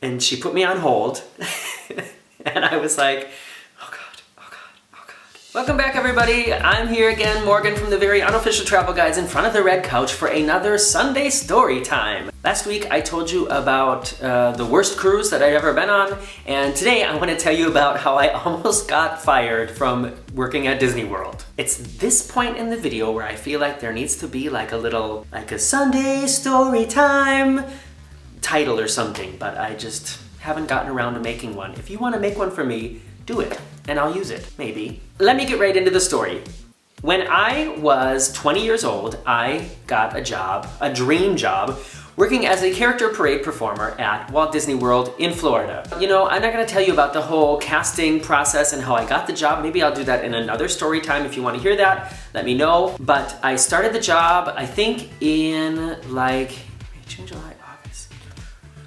and she put me on hold. And I was like, oh God, oh God, oh God. Welcome back, everybody. I'm here again, Morgan from the very unofficial travel guides in front of the red couch for another Sunday story time. Last week I told you about the worst cruise that I'd ever been on, and today I want to tell you about how I almost got fired from working at Disneyworld. It's this point in the video where I feel like there needs to be like a Sunday story time title or something, but I just haven't gotten around to making one. If you want to make one for me, do it, and I'll use it, maybe. Let me get right into the story. When I was 20 years old, I got a job, a dream job, working as a character parade performer at Walt Disney World in Florida. You know, I'm not gonna tell you about the whole casting process and how I got the job. Maybe I'll do that in another story time. If you wanna hear that, let me know. But I started the job, I think in like June, July, August,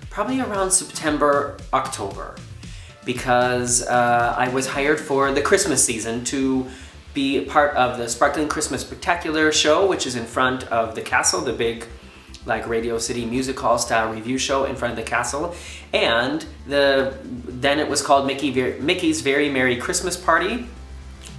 probably around September, October, because I was hired for the Christmas season to be part of the Sparkling Christmas Spectacular show, which is in front of the castle, the big like Radio City Music Hall style review show in front of the castle. And then it was called Mickey's Very Merry Christmas Party,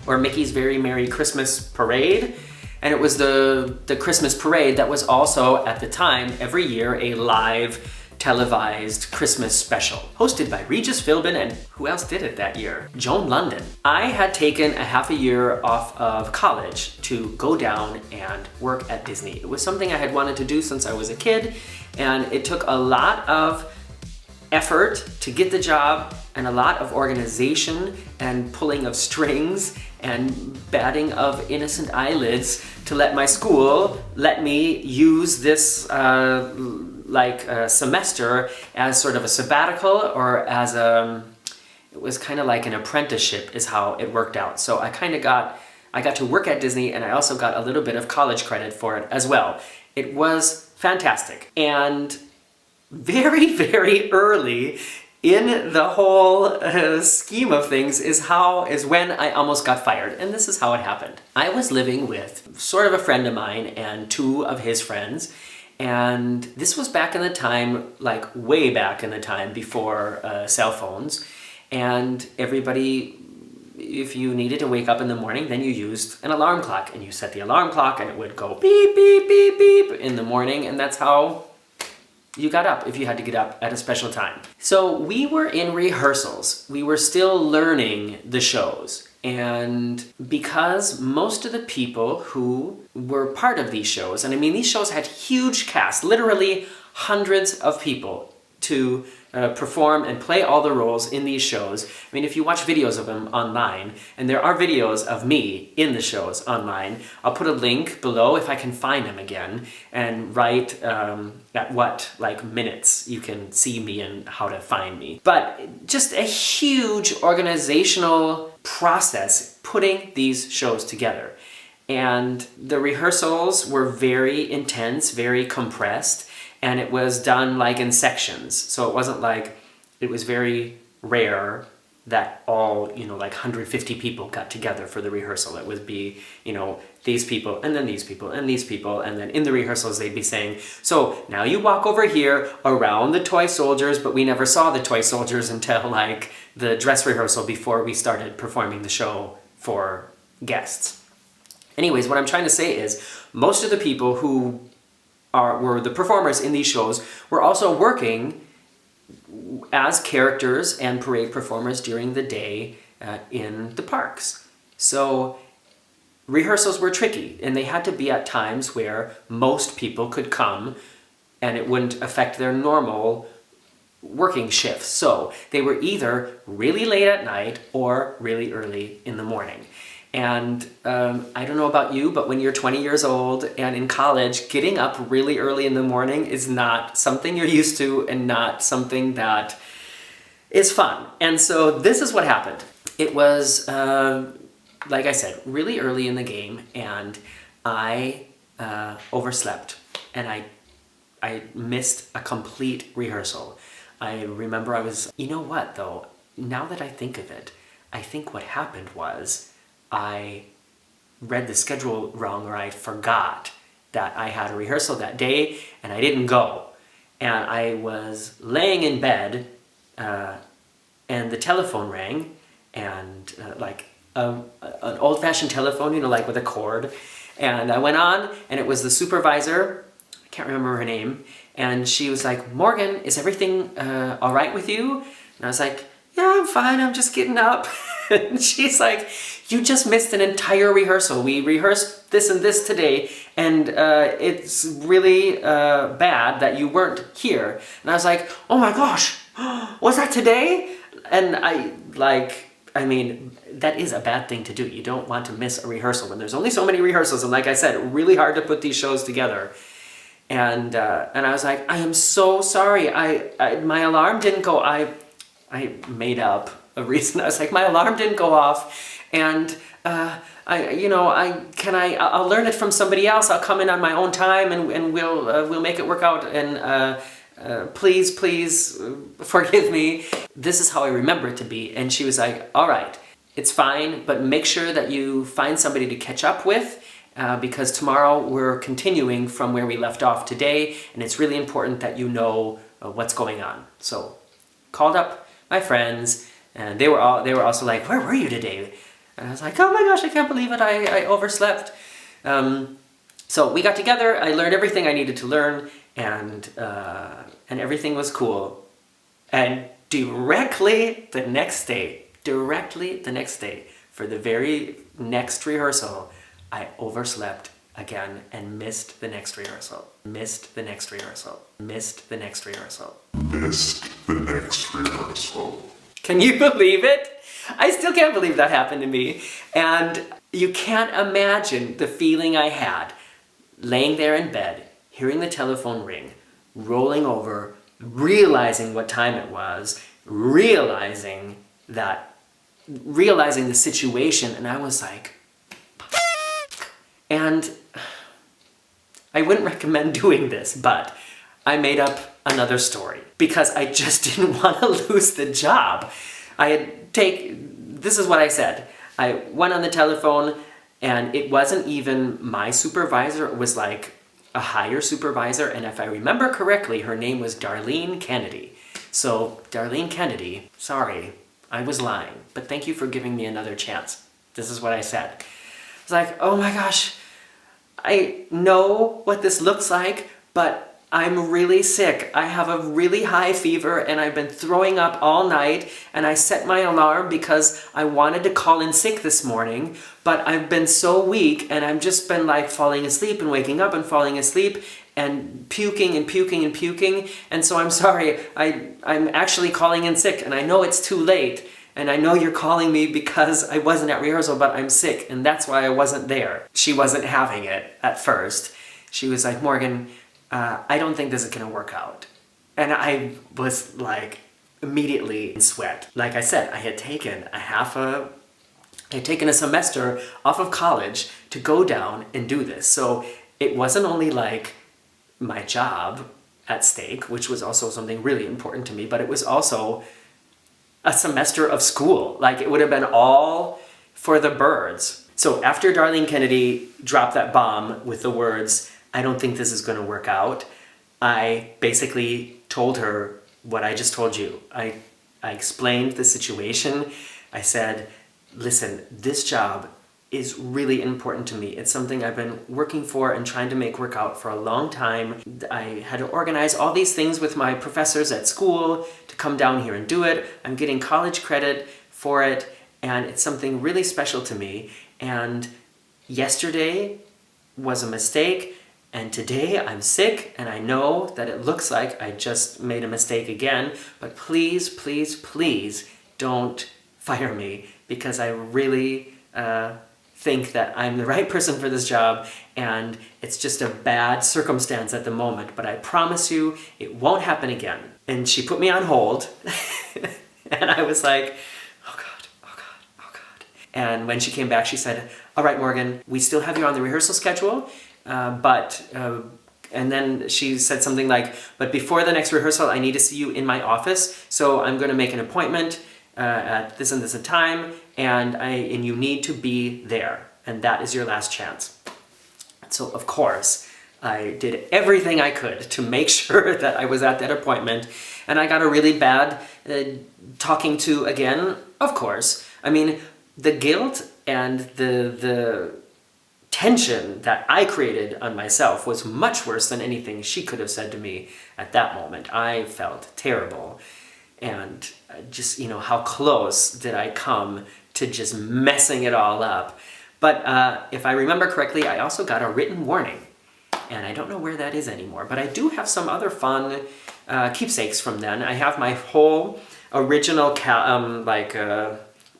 or Mickey's Very Merry Christmas Parade. And it was the Christmas parade that was also, at the time, every year, a live televised Christmas special, hosted by Regis Philbin, and who else did it that year? Joan London. I had taken a half a year off of college to go down and work at Disney. It was something I had wanted to do since I was a kid, and it took a lot of effort to get the job, and a lot of organization and pulling of strings and batting of innocent eyelids to let my school let me use this semester as sort of a sabbatical, or as it was kind of like an apprenticeship is how it worked out. So I got to work at Disney, and I also got a little bit of college credit for it as well. It was fantastic. And very, very early in the whole scheme of things is when I almost got fired. And this is how it happened. I was living with sort of a friend of mine and two of his friends. And this was back in the time, like way back in the time before cell phones. And everybody, if you needed to wake up in the morning, then you used an alarm clock. And you set the alarm clock and it would go beep, beep, beep, beep in the morning. And that's how you got up if you had to get up at a special time. So we were in rehearsals. We were still learning the shows. And because most of the people who were part of these shows, and I mean these shows had huge casts, literally hundreds of people to perform and play all the roles in these shows. I mean, if you watch videos of them online, and there are videos of me in the shows online, I'll put a link below if I can find them again, and write at what minutes you can see me and how to find me. But just a huge organizational process putting these shows together. And the rehearsals were very intense, very compressed, and it was done like in sections. So it wasn't like, it was very rare that all, 150 people got together for the rehearsal. It would be, these people, and then these people, and these people, and then in the rehearsals they'd be saying, so now you walk over here around the toy soldiers, but we never saw the toy soldiers until like the dress rehearsal before we started performing the show for guests. Anyways, what I'm trying to say is, most of the people who were the performers in these shows were also working as characters and parade performers during the day in the parks. So rehearsals were tricky, and they had to be at times where most people could come and it wouldn't affect their normal working shifts. So they were either really late at night or really early in the morning. And I don't know about you, but when you're 20 years old and in college, getting up really early in the morning is not something you're used to, and not something that is fun. And so this is what happened. It was, like I said, really early in the game, and I overslept, and I missed a complete rehearsal. I remember you know what though, now that I think of it, I think what happened was I read the schedule wrong, or I forgot that I had a rehearsal that day and I didn't go. And I was laying in bed and the telephone rang, and an old-fashioned telephone, you know, like with a cord. And I went on, and it was the supervisor. I can't remember her name. And she was like, "Morgan, is everything all right with you?" And I was like, "Yeah, I'm fine. I'm just getting up." And she's like, "You just missed an entire rehearsal. We rehearsed this and this today, and it's really bad that you weren't here." And I was like, "Oh my gosh, was that today?" And I mean, that is a bad thing to do. You don't want to miss a rehearsal when there's only so many rehearsals, and like I said, really hard to put these shows together. And I was like, "I am so sorry. My alarm didn't go." I made up a reason. I was like, "My alarm didn't go off, and I'll learn it from somebody else. I'll come in on my own time, and we'll make it work out. And please forgive me." This is how I remember it to be. And she was like, "All right, it's fine, but make sure that you find somebody to catch up with, because tomorrow we're continuing from where we left off today, and it's really important that you know what's going on." So called up my friends, and they were also like, "Where were you today?" And I was like, "Oh my gosh, I can't believe it. I overslept." So we got together. I learned everything I needed to learn, and everything was cool. And directly the next day, for the very next rehearsal, I overslept again and missed the next rehearsal. Can you believe it? I still can't believe that happened to me. And you can't imagine the feeling I had laying there in bed, hearing the telephone ring, rolling over, realizing what time it was, realizing the situation, and I was like, and I wouldn't recommend doing this, but I made up another story because I just didn't want to lose the job. This is what I said. I went on the telephone, and it wasn't even my supervisor. It was like a higher supervisor, and if I remember correctly, her name was Darlene Kennedy. So, Darlene Kennedy, sorry, I was lying, but thank you for giving me another chance. This is what I said. It's like, "Oh my gosh, I know what this looks like, but I'm really sick. I have a really high fever, and I've been throwing up all night, and I set my alarm because I wanted to call in sick this morning, but I've been so weak, and I've just been like falling asleep and waking up and falling asleep and puking, and so I'm sorry. I'm actually calling in sick, and I know it's too late, and I know you're calling me because I wasn't at rehearsal, but I'm sick, and that's why I wasn't there." She wasn't having it at first. She was like, "Morgan, I don't think this is gonna work out." And I was like immediately in sweat. Like I said, I had taken a semester off of college to go down and do this. So it wasn't only like my job at stake, which was also something really important to me, but it was also a semester of school. Like, it would have been all for the birds. So after Darlene Kennedy dropped that bomb with the words, "I don't think this is going to work out," I basically told her what I just told you. I explained the situation. I said, "Listen, this job is really important to me. It's something I've been working for and trying to make work out for a long time. I had to organize all these things with my professors at school to come down here and do it. I'm getting college credit for it, and it's something really special to me. And yesterday was a mistake, and today I'm sick, and I know that it looks like I just made a mistake again, but please don't fire me, because I really think that I'm the right person for this job, and it's just a bad circumstance at the moment, but I promise you it won't happen again." And she put me on hold, and I was like, oh God. And when she came back, she said, "All right, Morgan, we still have you on the rehearsal schedule, and then she said something like, "But before the next rehearsal, I need to see you in my office, so I'm going to make an appointment at this and this time, and you need to be there, and that is your last chance." So of course I did everything I could to make sure that I was at that appointment, And I got a really bad talking to again, of course. I mean, the guilt and the tension that I created on myself was much worse than anything she could have said to me at that moment. I felt terrible. And just, you know, how close did I come to just messing it all up. But if I remember correctly, I also got a written warning. And I don't know where that is anymore. But I do have some other fun keepsakes from then. I have my whole original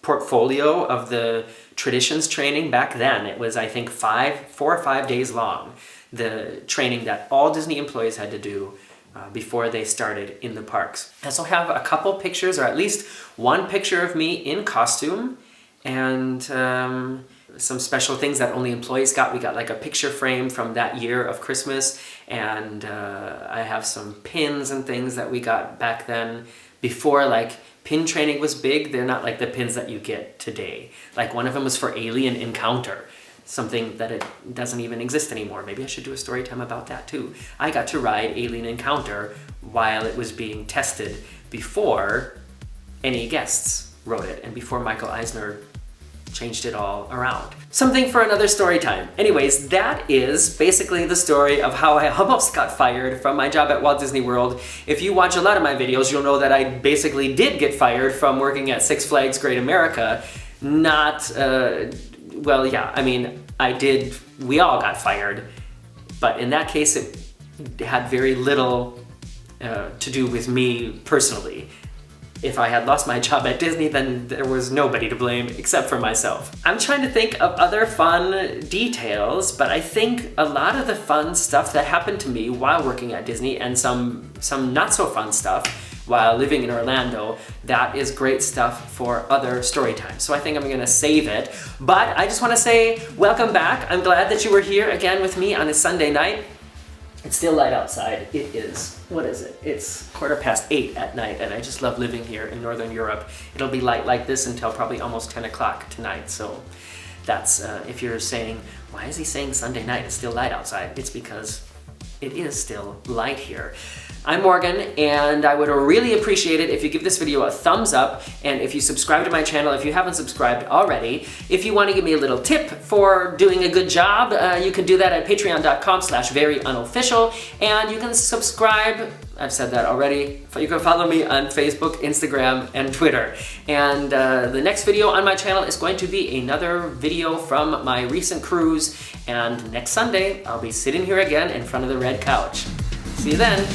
portfolio of the traditions training back then. It was, I think, 4 or 5 days long. The training that all Disney employees had to do before they started in the parks. I also have a couple pictures, or at least one picture of me in costume, and some special things that only employees got. We got like a picture frame from that year of Christmas, and I have some pins and things that we got back then before like pin training was big. They're not like the pins that you get today. Like one of them was for Alien Encounter, something that it doesn't even exist anymore. Maybe I should do a story time about that too. I got to ride Alien Encounter while it was being tested before any guests rode it and before Michael Eisner changed it all around. Something for another story time. Anyways, that is basically the story of how I almost got fired from my job at Walt Disney World. If you watch a lot of my videos, you'll know that I basically did get fired from working at Six Flags Great America. Not, well, yeah, I mean, I did, we all got fired, but in that case, it had very little to do with me personally. If I had lost my job at Disney, then there was nobody to blame except for myself. I'm trying to think of other fun details, but I think a lot of the fun stuff that happened to me while working at Disney and some not so fun stuff while living in Orlando, that is great stuff for other story times. So I think I'm gonna save it. But I just wanna say, welcome back. I'm glad that you were here again with me on a Sunday night. It's still light outside. It is, what is it? It's 8:15 at night, and I just love living here in Northern Europe. It'll be light like this until probably almost 10 o'clock tonight. So that's, if you're saying, why is he saying Sunday night? It's still light outside. It's because it is still light here. I'm Morgan, and I would really appreciate it if you give this video a thumbs up, and if you subscribe to my channel if you haven't subscribed already. If you want to give me a little tip for doing a good job, you can do that at patreon.com/veryunofficial, and you can subscribe, I've said that already, you can follow me on Facebook, Instagram, and Twitter. And the next video on my channel is going to be another video from my recent cruise, and next Sunday I'll be sitting here again in front of the red couch. See you then!